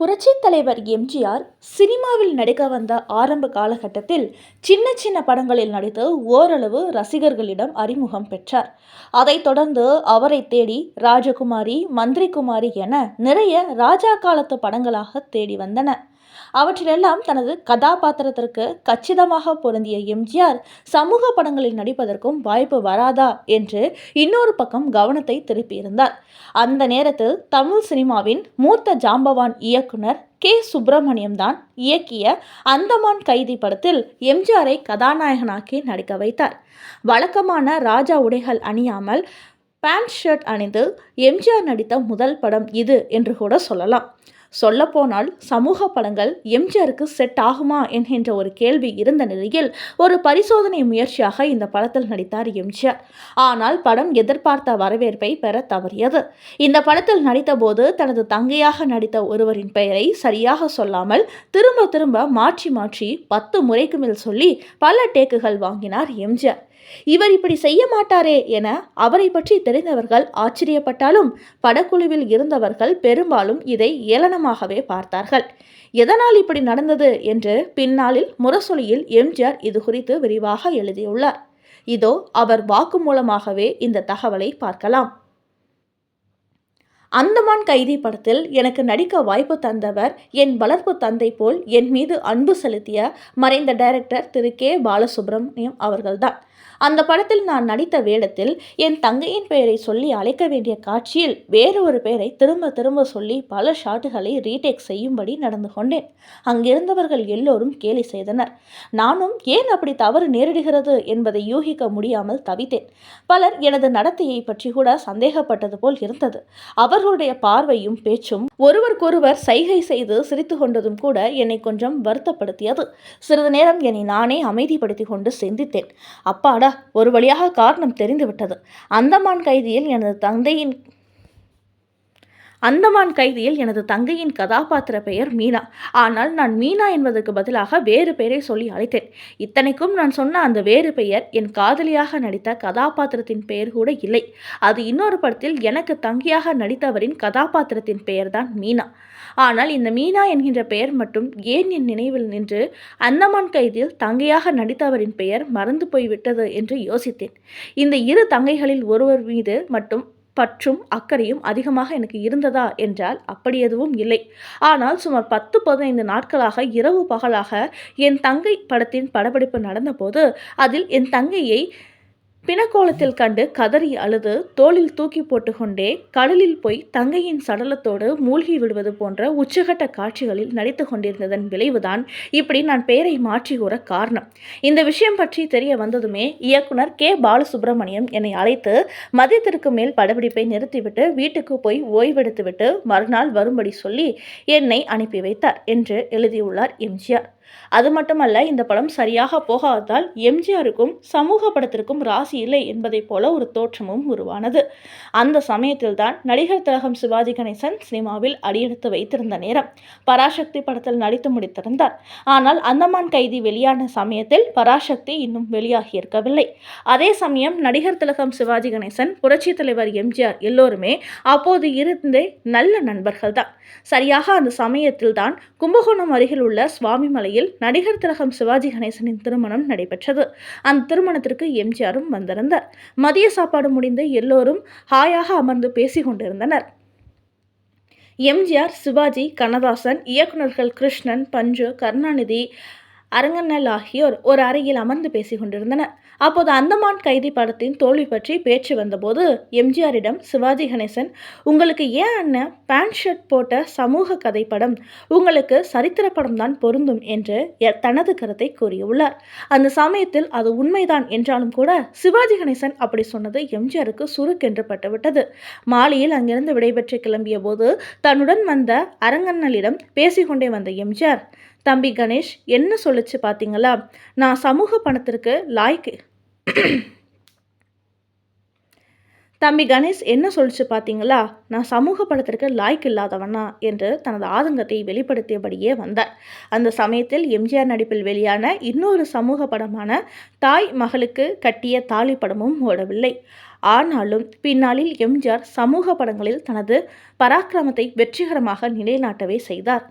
புரட்சித் தலைவர் எம்ஜிஆர் சினிமாவில் நடிக்க வந்த ஆரம்ப காலகட்டத்தில் சின்ன சின்ன படங்களில் நடித்து ஓரளவு ரசிகர்களிடம் அறிமுகம் பெற்றார். அதைத் தொடர்ந்து அவரை தேடி ராஜகுமாரி, மந்திரிகுமாரி என நிறைய ராஜா காலத்து படங்களாக தேடி வந்தன. அவற்றிலெல்லாம் தனது கதாபாத்திரத்திற்கு கச்சிதமாக பொருந்திய எம்ஜிஆர் சமூக படங்களில் நடிப்பதற்கும் வாய்ப்பு வராதா என்று இன்னொரு பக்கம் கவனத்தை திருப்பியிருந்தார். அந்த நேரத்தில் தமிழ் சினிமாவின் மூத்த ஜாம்பவான் இயக்குனர் கே. சுப்பிரமணியம் தான் இயக்கிய அந்தமான் கைதி படத்தில் எம்ஜிஆரை கதாநாயகனாக்கி நடிக்க வைத்தார். வழக்கமான ராஜா உடைகள் அணியாமல் பேண்ட் ஷர்ட் அணிந்து எம்ஜிஆர் நடித்த முதல் படம் இது என்று கூட சொல்லலாம். சொல்லப்போனால் சமூக படங்கள் எம்ஜிஆருக்கு செட் ஆகுமா என்கின்ற ஒரு கேள்வி இருந்த நிலையில் ஒரு பரிசோதனை முயற்சியாக இந்த படத்தில் நடித்தார் எம்ஜிஆர். ஆனால் படம் எதிர்பார்த்த வரவேற்பை பெற தவறியது. இந்த படத்தில் நடித்தபோது தனது தங்கையாக நடித்த ஒருவரின் பெயரை சரியாக சொல்லாமல் திரும்ப திரும்ப மாற்றி மாற்றி 10 முறைக்கு மேல் சொல்லி பல டேக்குகள் வாங்கினார் எம்ஜிஆர். இவர் இப்படி செய்ய மாட்டாரே என அவரை பற்றி தெரிந்தவர்கள் ஆச்சரியப்பட்டாலும் படக்குழுவில் இருந்தவர்கள் பெரும்பாலும் இதை ஏளனமாகவே பார்த்தார்கள். எதனால் இப்படி நடந்தது என்று பின்னாளில் முரசொலியில் எம்ஜிஆர் இது குறித்து விரிவாக எழுதியுள்ளார். இதோ அவர் வாக்குமூலமாகவே இந்த தகவலை பார்க்கலாம். அந்தமான் கைதி படத்தில் எனக்கு நடிக்க வாய்ப்பு தந்தவர் என் வளர்ப்பு தந்தை போல் என் மீது அன்பு செலுத்திய மறைந்த டைரக்டர் திரு கே. பாலசுப்ரமணியம் அவர்கள்தான். அந்த படத்தில் நான் நடித்த வேடத்தில் என் தங்கையின் பெயரை சொல்லி அழைக்க வேண்டிய காட்சியில் வேறு ஒரு பெயரை திரும்ப திரும்ப சொல்லி பல ஷாட்டுகளை ரீடேக் செய்யும்படி நடந்து கொண்டேன். அங்கிருந்தவர்கள் எல்லோரும் கேலி செய்தனர். நானும் ஏன் அப்படி தவறு நேரிடுகிறது என்பதை யூகிக்க முடியாமல் தவித்தேன். பலர் எனது நடத்தையை பற்றி கூட சந்தேகப்பட்டது போல் இருந்தது. அவர்களுடைய பார்வையும் பேச்சும் ஒருவருக்கொருவர் சைகை செய்து சிரித்து கொண்டதும் கூட என்னை கொஞ்சம் வருத்தப்படுத்தியது. சிறிது நேரம் என்னை நானே அமைதிப்படுத்தி கொண்டு சிந்தித்தேன். அப்பாடா, ஒரு வழியாக காரணம் தெரிந்துவிட்டது. அந்தமான் கைதியில் எனது தங்கையின் கதாபாத்திர பெயர் மீனா. ஆனால் நான் மீனா என்பதற்கு பதிலாக வேறு பெயரை சொல்லி அழைத்தேன். இத்தனைக்கும் நான் சொன்ன அந்த வேறு பெயர் என் காதலியாக நடித்த கதாபாத்திரத்தின் பெயர் கூட இல்லை. அது இன்னொரு படத்தில் எனக்கு தங்கையாக நடித்தவரின் கதாபாத்திரத்தின் பெயர்தான் மீனா. ஆனால் இந்த மீனா என்கின்ற பெயர் மட்டும் ஏன் என் நினைவில் நின்று அந்தமான் கைதியில் தங்கையாக நடித்தவரின் பெயர் மறந்து போய்விட்டது என்று யோசித்தேன். இந்த இரு தங்கைகளில் ஒருவர் மீது மட்டும் பற்றும் அக்கறையும் அதிகமாக எனக்கு இருந்ததா என்றால் அப்படி எதுவும் இல்லை. ஆனால் சுமார் 10-15 நாட்களாக இரவு பகலாக என் தங்கை படத்தின் படப்பிடிப்பு நடந்தபோது அதில் என் தங்கையை பிணக்கோலத்தில் கண்டு கதறி அழுது தோளில் தூக்கி போட்டுக்கொண்டே கடலில் போய் தங்கையின் சடலத்தோடு மூழ்கி விடுவது போன்ற உச்சகட்ட காட்சிகளில் நடித்து கொண்டிருந்ததன் விளைவுதான் இப்படி நான் பெயரை மாற்றி கூற காரணம். இந்த விஷயம் பற்றி தெரிய வந்ததுமே இயக்குனர் கே. பாலசுப்ரமணியம் என்னை அழைத்து மதியத்திற்கு மேல் படப்பிடிப்பை நிறுத்திவிட்டு வீட்டுக்கு போய் ஓய்வெடுத்துவிட்டு மறுநாள் வரும்படி சொல்லி என்னை அனுப்பி வைத்தார் என்று எழுதியுள்ளார் எம்ஜிஆர். அது மட்டுமல்ல, இந்த படம் சரியாக போகாததால் எம்ஜிஆருக்கும் சமூக படத்திற்கும் ராசி இல்லை என்பதைப் போல ஒரு தோற்றமும் உருவானது. அந்த சமயத்தில்தான் நடிகர் திலகம் சிவாஜி கணேசன் சினிமாவில் அடியெடுத்து வைத்திருந்த நேரம். பராசக்தி படத்தில் நடித்து முடித்திருந்தார். ஆனால் அந்தமான் கைதி வெளியான சமயத்தில் பராசக்தி இன்னும் வெளியாகி இருக்கவில்லை. அதே சமயம் நடிகர் திலகம் சிவாஜி கணேசன், புரட்சி தலைவர் எம்ஜிஆர் எல்லோருமே அப்போது இருந்தே நல்ல நண்பர்கள் தான். சரியாக அந்த சமயத்தில் தான் கும்பகோணம் அருகில் உள்ள சுவாமிமலையில் நடிகர் திலகம் சிவாஜி கணேசனின் திருமணம் நடைபெற்றது. அந்த திருமணத்திற்கு எம்ஜிஆரும் வந்திருந்தார். மதிய சாப்பாடு முடிந்து எல்லோரும் ஹாயாக அமர்ந்து பேசிக் கொண்டிருந்தனர். எம்ஜிஆர், சிவாஜி, கண்ணதாசன், இயக்குநர்கள் கிருஷ்ணன், பஞ்சு, கருணாநிதி, அரங்கண்ணல் ஆகியோர் ஒரு அறையில் அமர்ந்து பேசிக் கொண்டிருந்தனர். அப்போது அந்தமான் கைதி படத்தின் தோல்வி பற்றி பேச்சு வந்தபோது எம்ஜிஆரிடம் சிவாஜி கணேசன், உங்களுக்கு ஏன் அண்ணன் பேண்ட் ஷர்ட் போட்ட சமூக கதை படம், உங்களுக்கு சரித்திர படம் தான் பொருந்தும் என்று தனது கருத்தை கூறியுள்ளார். அந்த சமயத்தில் அது உண்மைதான் என்றாலும் கூட சிவாஜி கணேசன் அப்படி சொன்னது எம்ஜிஆருக்கு சுருக்கென்று பட்டுவிட்டது. மாலையில் அங்கிருந்து விடைபெற்று கிளம்பிய போது தன்னுடன் வந்த அரங்கண்ணலிடம் பேசிக்கொண்டே வந்த எம்ஜிஆர், தம்பி கணேஷ் என்ன சொல்லுச்சு பார்த்தீங்களா, நான் சமூக பணத்திற்கு லாய்க்கு தம்பி கணேஷ் என்ன சொல்லிச்சு பார்த்தீங்களா, நான் சமூக படத்திற்கு லாய்க்கு இல்லாதவனா என்று தனது ஆதங்கத்தை வெளிப்படுத்தியபடியே வந்தார். அந்த சமயத்தில் எம்ஜிஆர் நடிப்பில் வெளியான இன்னொரு சமூக படமான தாய் மகளுக்கு கட்டிய தாலி படமும் ஓடவில்லை. ஆனாலும் பின்னாளில் எம்ஜிஆர் சமூக படங்களில் தனது பராக்கிரமத்தை வெற்றிகரமாக நிலைநாட்டவே செய்தார்.